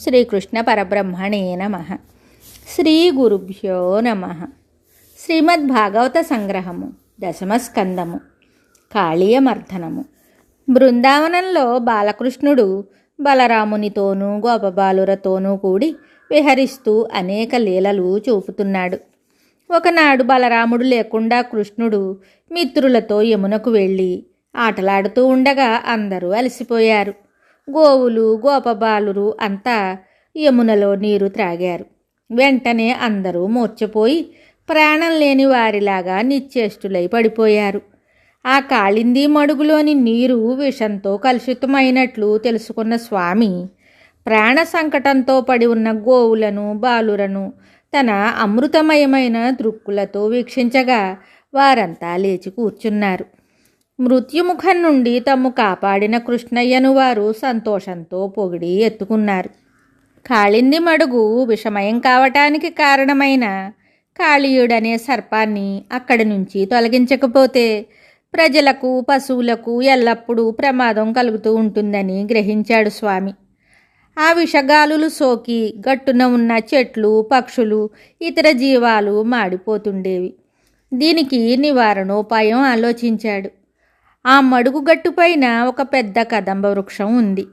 శ్రీకృష్ణ పరబ్రహ్మణే నమః. శ్రీ గురుభ్యో నమః. శ్రీమద్భాగవత సంగ్రహము, దశమస్కందము, కాళీయమర్ధనము. బృందావనంలో బాలకృష్ణుడు బలరామునితోనూ గోపబాలురతోనూ కూడి విహరిస్తూ అనేక లీలలు చూపుతున్నాడు. ఒకనాడు బలరాముడు లేకుండా కృష్ణుడు మిత్రులతో యమునకు వెళ్ళి ఆటలాడుతూ ఉండగా అందరూ అలసిపోయారు. గోవులు గోపబాలురు అంతా యమునలో నీరు త్రాగారు. వెంటనే అందరూ మూర్ఛపోయి ప్రాణం లేని వారిలాగా నిశ్చేష్టులై పడిపోయారు. ఆ కాళింది మడుగులోని నీరు విషంతో కలుషితమైనట్లు తెలుసుకున్న స్వామి ప్రాణ సంకటంతో పడి ఉన్న గోవులను బాలురను తన అమృతమయమైన దృక్కులతో వీక్షించగా వారంతా లేచి కూర్చున్నారు. మృత్యుముఖం నుండి తమ్ము కాపాడిన కృష్ణయ్యను వారు సంతోషంతో పొగిడి ఎత్తుకున్నారు. కాళింది మడుగు విషమయం కావటానికి కారణమైన కాళీయుడనే సర్పాన్ని అక్కడి నుంచి తొలగించకపోతే ప్రజలకు పశువులకు ఎల్లప్పుడూ ప్రమాదం కలుగుతూ ఉంటుందని గ్రహించాడు స్వామి. ఆ విషగాలులు సోకి గట్టున ఉన్న చెట్లు పక్షులు ఇతర జీవాలు మాడిపోతుండేవి. దీనికి నివారణోపాయం ఆలోచించాడు. ఆ మడుగు గట్టుపైన ఒక పెద్ద కదంబ వృక్షం ఉంది.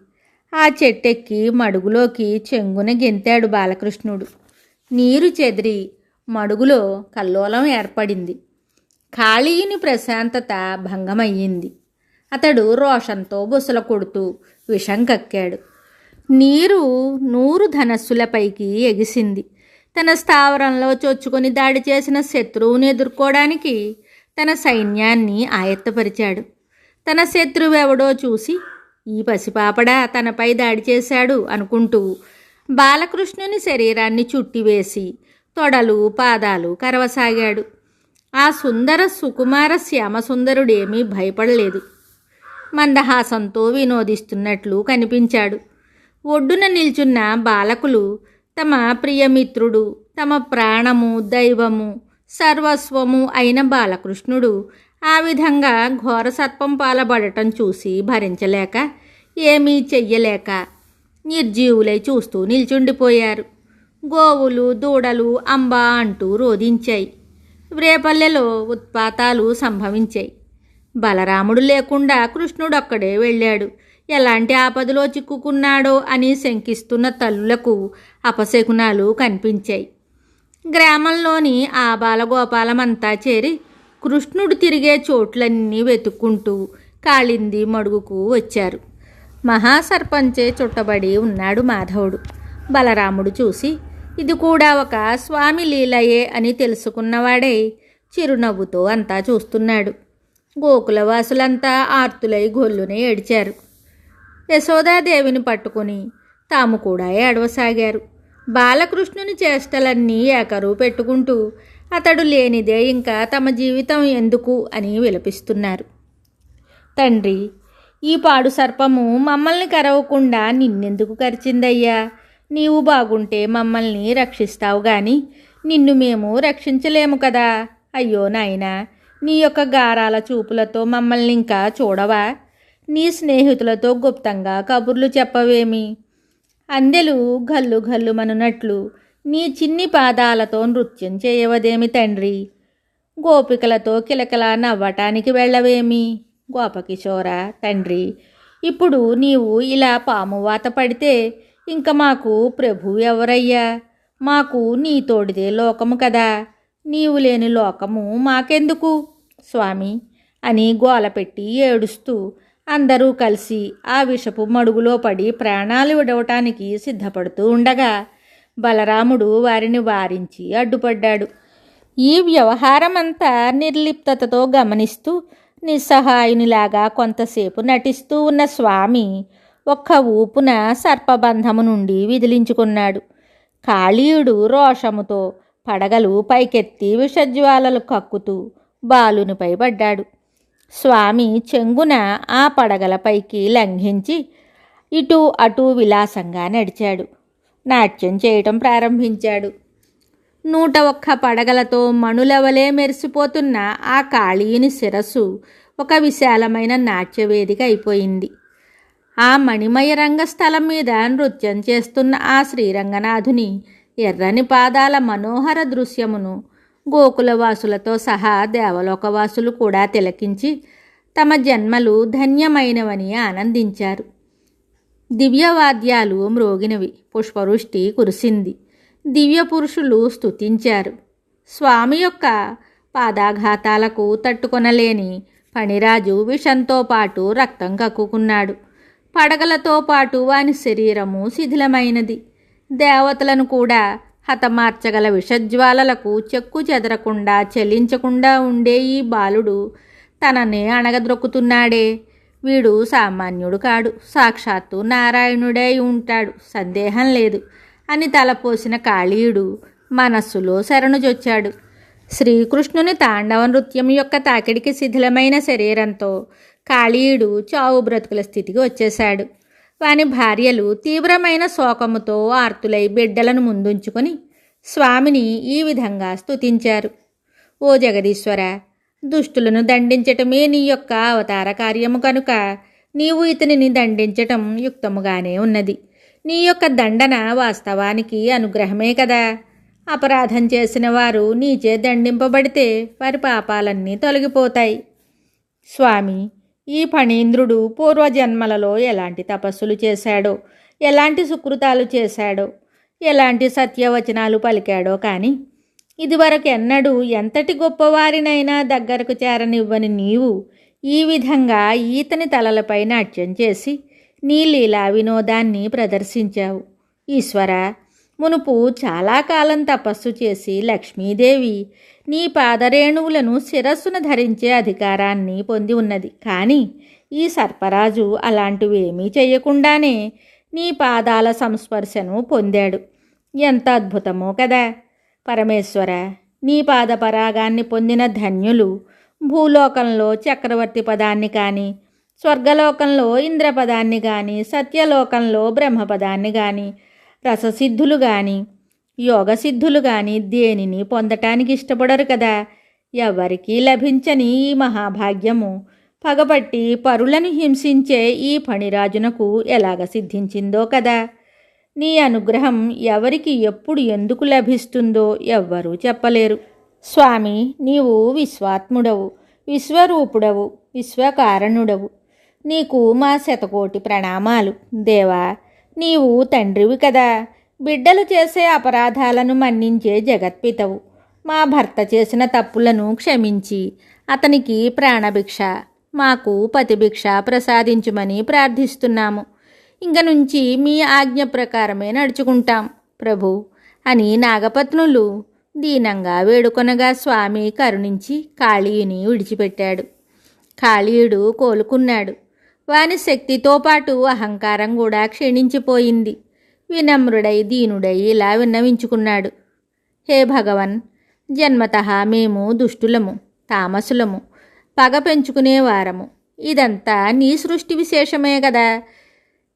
ఆ చెట్టెక్కి మడుగులోకి చెంగున గెంతాడు బాలకృష్ణుడు. నీరు చెదిరి మడుగులో కల్లోలం ఏర్పడింది. కాళీయుని ప్రశాంతత భంగమయ్యింది. అతడు రోషంతో బుసలు కొడుతూ విషం కక్కాడు. నీరు 100 ధనస్సులపైకి ఎగిసింది. తన స్థావరంలో చొచ్చుకొని దాడి చేసిన శత్రువుని ఎదుర్కోవడానికి తన సైన్యాన్ని ఆయత్తపరిచాడు. తన శత్రువెవడో చూసి ఈ పసిపాపడా తనపై దాడి చేశాడు అనుకుంటూ బాలకృష్ణుని శరీరాన్ని చుట్టివేసి తొడలు పాదాలు కరవసాగాడు. ఆ సుందర సుకుమార శ్యామసుందరుడేమీ భయపడలేదు. మందహాసంతో వినోదిస్తున్నట్లు కనిపించాడు. ఒడ్డున నిల్చున్న బాలకులు తమ ప్రియమిత్రుడు, తమ ప్రాణము దైవము సర్వస్వము అయిన బాలకృష్ణుడు ఆ విధంగా ఘోర సర్పం పాలబడటం చూసి భరించలేక ఏమీ చెయ్యలేక నిర్జీవులై చూస్తూ నిల్చుండిపోయారు. గోవులు దూడలు అంబా అంటూ రోధించాయి. వ్రేపల్లెలో ఉత్పాతాలు సంభవించాయి. బలరాముడు లేకుండా కృష్ణుడొక్కడే వెళ్ళాడు. ఎలాంటి ఆపదలో చిక్కుకున్నాడో అని శంకిస్తున్న తల్లులకు అపశకునాలు కనిపించాయి. గ్రామంలోని ఆ బాలగోపాలమంతా చేరి కృష్ణుడు తిరిగే చోట్లన్నీ వెతుక్కుంటూ కాళింది మడుగుకు వచ్చారు. మహాసర్పంచే చుట్టబడి ఉన్నాడు మాధవుడు. బలరాముడు చూసి ఇది కూడా ఒక స్వామి లీలయే అని తెలుసుకున్నవాడై చిరునవ్వుతో అంతా చూస్తున్నాడు. గోకులవాసులంతా ఆర్తులై గొల్లునే ఏడ్చారు. యశోదాదేవిని పట్టుకుని తాము కూడా ఏడవసాగారు. బాలకృష్ణుని చేష్టలన్నీ ఏకరువు పెట్టుకుంటూ అతడు లేనిదే ఇంకా తమ జీవితం ఎందుకు అని విలపిస్తున్నారు. తండ్రి, ఈ పాడు సర్పము మమ్మల్ని కరవకుండా నిన్నెందుకు కరిచిందయ్యా? నీవు బాగుంటే మమ్మల్ని రక్షిస్తావు గాని నిన్ను మేము రక్షించలేము కదా. అయ్యో నాయనా, నీ యొక్క గారాల చూపులతో మమ్మల్ని ఇంకా చూడవా? నీ స్నేహితులతో గుప్తంగా కబుర్లు చెప్పవేమి? అందెలు గల్లు గల్లుమనున్నట్లు నీ చిన్ని పాదాలతో నృత్యం చేయవదేమి తండ్రి? గోపికలతో కిలకిలా నవ్వటానికి వెళ్ళవేమి? గోపకిశోర తండ్రి, ఇప్పుడు నీవు ఇలా పామువాత పడితే ఇంక మాకు ప్రభు ఎవరయ్యా? మాకు నీ తోడిదే లోకము కదా. నీవు లేని లోకము మాకెందుకు స్వామి అని గోలపెట్టి ఏడుస్తూ అందరూ కలిసి ఆ విషపు మడుగులో పడి ప్రాణాలు విడవటానికి సిద్ధపడుతూ ఉండగా బలరాముడు వారిని వారించి అడ్డుపడ్డాడు. ఈ వ్యవహారమంతా నిర్లిప్తతతో గమనిస్తూ నిస్సహాయునిలాగా కొంతసేపు నటిస్తూ ఉన్న స్వామి ఒక్క ఊపున సర్పబంధము నుండి విదిలించుకున్నాడు. కాళీయుడు రోషముతో పడగలు పైకెత్తి విషజ్వాలలు కక్కుతూ బాలునిపై పడ్డాడు. స్వామి చెంగున ఆ పడగలపైకి లంఘించి ఇటు అటు విలాసంగా నడిచాడు. నాట్యం చేయటం ప్రారంభించాడు. 101 పడగలతో మణులవలే మెరిసిపోతున్న ఆ కాళీయుని శిరస్సు ఒక విశాలమైన నాట్యవేదిక అయిపోయింది. ఆ మణిమయ రంగస్థలం మీద నృత్యం చేస్తున్న ఆ శ్రీరంగనాథుని ఎర్రని పాదాల మనోహర దృశ్యమును గోకులవాసులతో సహా దేవలోకవాసులు కూడా తిలకించి తమ జన్మలు ధన్యమైనవని ఆనందించారు. దివ్యవాద్యాలు మ్రోగినవి, పుష్పవృష్టి కురిసింది, దివ్య పురుషులు స్తుతించారు. స్వామి యొక్క పాదాఘాతాలకు తట్టుకొనలేని ఫణిరాజు విషంతో పాటు రక్తం కక్కుకున్నాడు. పడగలతో పాటు వాని శరీరము శిథిలమైనది. దేవతలను కూడా హతమార్చగల విషజ్వాలలకు చెక్కు చెదరకుండా చెల్లించకుండా ఉండే ఈ బాలుడు తననే అణగద్రొక్కుతున్నాడే. వీడు సామాన్యుడు కాడు, సాక్షాత్తు నారాయణుడై ఉంటాడు, సందేహం లేదు అని తలపోసిన కాళీయుడు మనస్సులో శరణుజొచ్చాడు. శ్రీకృష్ణుని తాండవ నృత్యం యొక్క తాకిడికి శిథిలమైన శరీరంతో కాళీయుడు చావు బ్రతుకుల స్థితికి వచ్చేశాడు. వాని భార్యలు తీవ్రమైన శోకముతో ఆర్తులై బిడ్డలను ముందుంచుకొని స్వామిని ఈ విధంగా స్తుతించారు. ఓ జగదీశ్వర, దుష్టులను దండించటమే నీ యొక్క అవతార కార్యము కనుక నీవు ఇతనిని దండించటం యుక్తముగానే ఉన్నది. నీ యొక్క దండన వాస్తవానికి అనుగ్రహమే కదా. అపరాధం చేసిన వారు నీచే దండింపబడితే వారి పాపాలన్నీ తొలగిపోతాయి. స్వామి, ఈ ఫణీంద్రుడు పూర్వజన్మలలో ఎలాంటి తపస్సులు చేశాడో, ఎలాంటి సుకృతాలు చేశాడో, ఎలాంటి సత్యవచనాలు పలికాడో కానీ ఇదివరకు ఎన్నడూ ఎంతటి గొప్పవారినైనా దగ్గరకు చేరనివ్వని నీవు ఈ విధంగా ఈతని తలలపై నాట్యం చేసి నీ లీలా వినోదాన్ని ప్రదర్శించావు. ఈశ్వర, మునుపు చాలా కాలం తపస్సు చేసి లక్ష్మీదేవి నీ పాదరేణువులను శిరస్సును ధరించే అధికారాన్ని పొంది ఉన్నది. కానీ ఈ సర్పరాజు అలాంటివేమీ చేయకుండానే నీ పాదాల సంస్పర్శను పొందాడు. ఎంత అద్భుతమో కదా. పరమేశ్వర, నీ పాదపరాగాన్ని పొందిన ధన్యులు భూలోకంలో చక్రవర్తి పదాన్ని కానీ, స్వర్గలోకంలో ఇంద్రపదాన్ని కానీ, సత్యలోకంలో బ్రహ్మపదాన్ని కానీ, రససిద్ధులు కానీ, యోగసిద్ధులు కానీ దేనిని పొందటానికి ఇష్టపడరు కదా. ఎవరికీ లభించని ఈ మహాభాగ్యము పగబట్టి పరులను హింసించే ఈ ఫణిరాజునకు ఎలాగ సిద్ధించిందో కదా. నీ అనుగ్రహం ఎవరికి ఎప్పుడు ఎందుకు లభిస్తుందో ఎవ్వరూ చెప్పలేరు. స్వామి, నీవు విశ్వాత్ముడవు, విశ్వరూపుడవు, విశ్వకారణుడవు. నీకు మా శతకోటి ప్రణామాలు. దేవా, నీవు తండ్రివి కదా. బిడ్డలు చేసే అపరాధాలను మన్నించే జగత్పితవు. మా భర్త చేసిన తప్పులను క్షమించి అతనికి ప్రాణభిక్ష, మాకు పతిభిక్ష ప్రసాదించుమని ప్రార్థిస్తున్నాము. ఇంక నుంచి మీ ఆజ్ఞ ప్రకారమే నడుచుకుంటాం ప్రభు అని నాగపత్నులు దీనంగా వేడుకొనగా స్వామి కరుణించి కాళీయుని విడిచిపెట్టాడు. కాళీయుడు కోలుకున్నాడు. వాని శక్తితో పాటు అహంకారం కూడా క్షీణించిపోయింది. వినమ్రుడై దీనుడై ఇలా విన్నవించుకున్నాడు. హే భగవన్, జన్మతః మేము దుష్టులము, తామసులము, పగ పెంచుకునేవారము. ఇదంతా నీ సృష్టి విశేషమే కదా,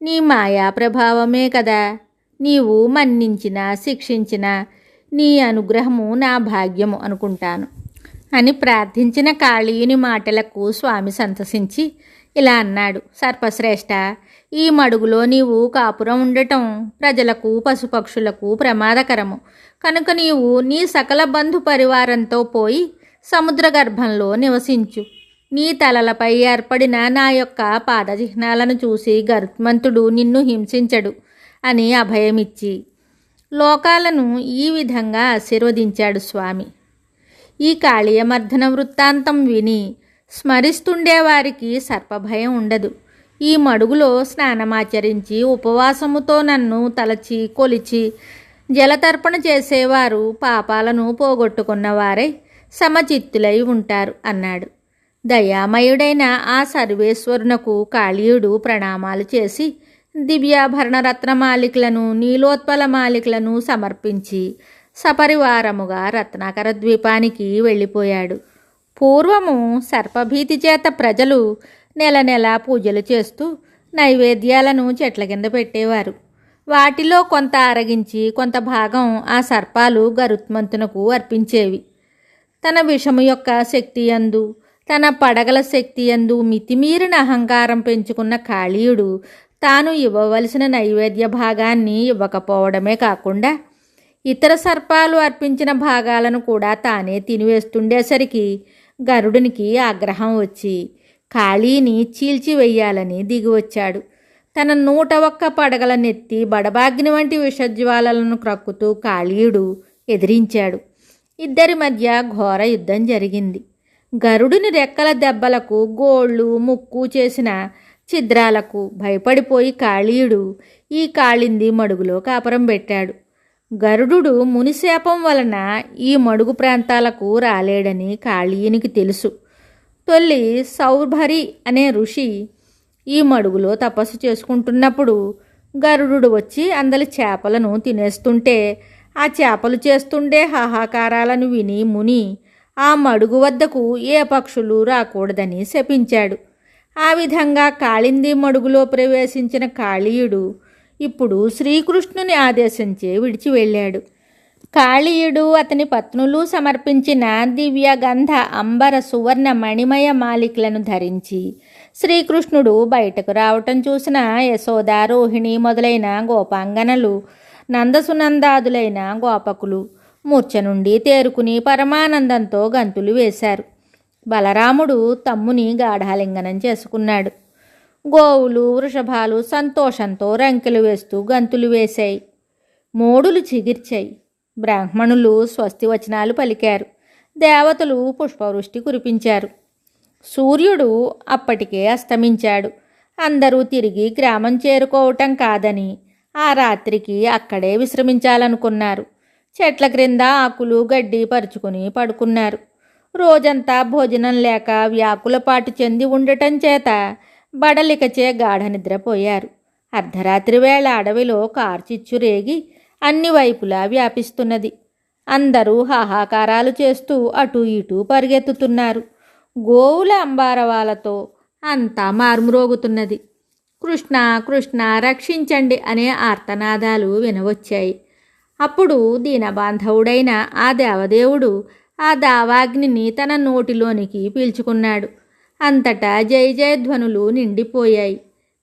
నీ మాయా ప్రభావమే కదా. నీవు మన్నించినా శిక్షించినా నీ అనుగ్రహము నా భాగ్యము అనుకుంటాను అని ప్రార్థించిన కాళీయుని మాటలకు స్వామి సంతసించి ఇలా అన్నాడు. సర్పశ్రేష్ఠ, ఈ మడుగులో నీవు కాపురం ఉండటం ప్రజలకు పశుపక్షులకు ప్రమాదకరము కనుక నీవు నీ సకల బంధు పరివారంతో పోయి సముద్ర గర్భంలో నివసించు. నీ తలలపై ఏర్పడిన నా యొక్క పాదచిహ్నాలను చూసి గరుత్మంతుడు నిన్ను హింసించడు అని అభయమిచ్చి లోకాలను ఈ విధంగా ఆశీర్వదించాడు స్వామి. ఈ కాళీయమర్దన వృత్తాంతం విని స్మరిస్తుండేవారికి సర్పభయం ఉండదు. ఈ మడుగులో స్నానమాచరించి ఉపవాసముతో నన్ను తలచి కొలిచి జలతర్పణ చేసేవారు పాపాలను పోగొట్టుకున్నవారై సమచిత్తులై ఉంటారు అన్నాడు. దయామయుడైన ఆ సర్వేశ్వరునకు కాళీయుడు ప్రణామాలు చేసి దివ్యాభరణ రత్నమాలికలను నీలోత్పల మాలికలను సమర్పించి సపరివారముగా రత్నాకర ద్వీపానికి వెళ్ళిపోయాడు. పూర్వము సర్పభీతి చేత ప్రజలు నెల నెల పూజలు చేస్తూ నైవేద్యాలను చెట్ల కింద పెట్టేవారు. వాటిలో కొంత అరగించి కొంత భాగం ఆ సర్పాలు గరుత్మంతునకు అర్పించేవి. తన విషము యొక్క శక్తి యందు, తన పడగల శక్తి యందు మితిమీరిన అహంకారం పెంచుకున్న కాళీయుడు తాను ఇవ్వవలసిన నైవేద్య భాగాన్ని ఇవ్వకపోవడమే కాకుండా ఇతర సర్పాలు అర్పించిన భాగాలను కూడా తానే తినివేస్తుండేసరికి గరుడునికి ఆగ్రహం వచ్చి కాళీని చీల్చివెయ్యాలని దిగివచ్చాడు. తన 101 పడగల నెత్తి బడబాగ్ని వంటి విషజ్వాలలను క్రక్కుతూ కాళీయుడు ఎదిరించాడు. ఇద్దరి మధ్య ఘోర యుద్ధం జరిగింది. గరుడుని రెక్కల దెబ్బలకు, గోళ్ళు ముక్కు చేసిన ఛిద్రాలకు భయపడిపోయి కాళీయుడు ఈ కాళింది మడుగులో కాపురం పెట్టాడు. గరుడు మునిశాపం వలన ఈ మడుగు ప్రాంతాలకు రాలేడని కాళీయునికి తెలుసు. తొల్లి సౌభరి అనే ఋషి ఈ మడుగులో తపస్సు చేసుకుంటున్నప్పుడు గరుడు వచ్చి అందలి చేపలను తినేస్తుంటే ఆ చేపలు చేస్తుండే హాహాకారాలను విని ముని ఆ మడుగు వద్దకు ఏ పక్షులు రాకూడదని శపించాడు. ఆ విధంగా కాళింది మడుగులో ప్రవేశించిన కాళీయుడు ఇప్పుడు శ్రీకృష్ణుని ఆదేశించే విడిచి వెళ్ళాడు. కాళీయుడు అతని పత్నులు సమర్పించిన దివ్య గంధ అంబర సువర్ణ మణిమయ మాలికలను ధరించి శ్రీకృష్ణుడు బయటకు రావటం చూసిన యశోద, రోహిణి మొదలైన గోపాంగనలు, నందసునందాదులైన గోపకులు మూర్ఛ నుండి తేరుకుని పరమానందంతో గంతులు వేశారు. బలరాముడు తమ్ముని గాఢాలింగనం చేసుకున్నాడు. గోవులు, వృషభాలు సంతోషంతో రంకెలు వేస్తూ గంతులు వేశాయి. మోడులు చిగిర్చాయి. బ్రాహ్మణులు స్వస్తి వచనాలు పలికారు. దేవతలు పుష్పవృష్టి కురిపించారు. సూర్యుడు అప్పటికే అస్తమించాడు. అందరూ తిరిగి గ్రామం చేరుకోవటం కాదని ఆ రాత్రికి అక్కడే విశ్రమించాలనుకున్నారు. చెట్ల క్రింద ఆకులు గడ్డి పరుచుకుని పడుకున్నారు. రోజంతా భోజనం లేక వ్యాకులపాటు చెంది ఉండటం చేత బడలికచే గాఢ నిద్రపోయారు. అర్ధరాత్రి వేళ అడవిలో కార్చిచ్చు రేగి అన్ని వైపులా వ్యాపిస్తున్నది. అందరూ హాహాకారాలు చేస్తూ అటూ ఇటూ పరిగెత్తుతున్నారు. గోవుల అంబారవాలతో అంతా మార్మురోగుతున్నది. కృష్ణ కృష్ణ రక్షించండి అనే ఆర్తనాదాలు వినవచ్చాయి. అప్పుడు దీనబాంధవుడైన ఆ దేవదేవుడు ఆ దావాగ్నిని తన నోటిలోనికి పీల్చుకున్నాడు. అంతటా జయ జయధ్వనులు నిండిపోయాయి.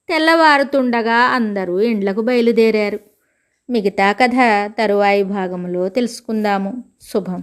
తెల్లవారుతుండగా అందరూ ఇండ్లకు బయలుదేరారు. మిగతా కథ తరువాయి భాగంలో తెలుసుకుందాము. శుభం.